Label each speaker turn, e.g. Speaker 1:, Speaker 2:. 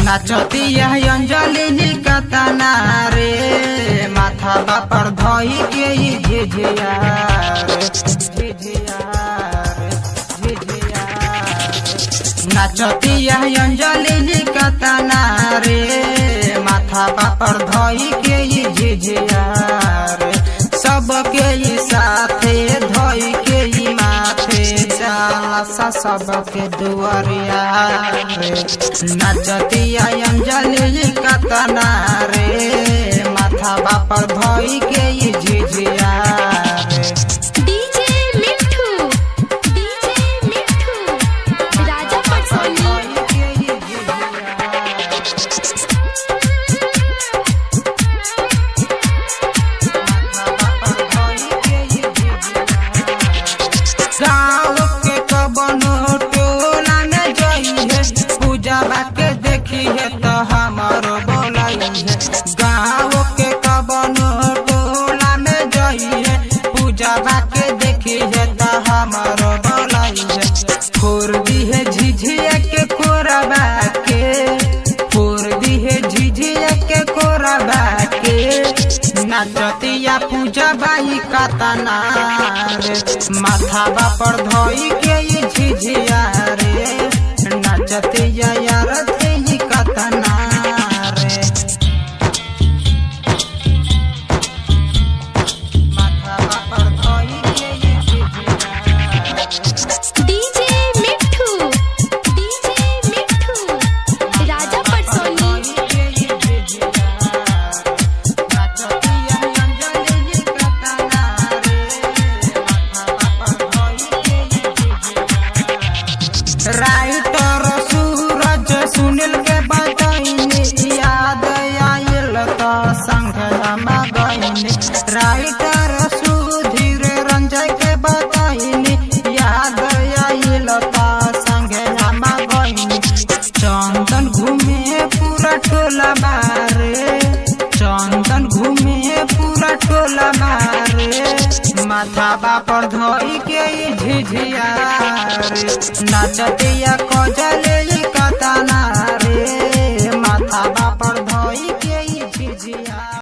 Speaker 1: नाचतिया अंजलि निकतना रे माथा बापर धोई के झिझिया नाचतिया अंजलि निकतना रे माथा बापर धोई के झिझिया सबके साथे धोई के माथे सा सबके दुआरिया नाचतिया अंजलि कतना रे माथा बापर धोई के झिझिया
Speaker 2: डीजे मिठू राजा पटसोनी
Speaker 1: गाँव के कबनो टोला में जइहे पूजा के देखी है तो हमार बोलाई है गाँव के कबनो टोला में जइहे पूजा के देखी है तो हमार बोलाई है फोर दी है झिझिया के कोरबा के फोर दी है झिझिया के कोरबा के नाचतिया पूजा बाई कतना रे माथा बापर धोई के झिझिया रे नाचतिया यार थे कतना रे माथा बापर धोई के झिझिया
Speaker 2: डीजे मिठू राजा पटसोनी राइटर सूरज सुनील के बताइने याद आयल तो संग हम गईने राइटर सुधीर रंजय के बताइने याद आयल तो संग हम गईने चंदन घूमे पूरा टोला मारे चंदन घूमे पूरा टोला मारे माथा बापर धोई के झिझिया रे नाचतिया कजले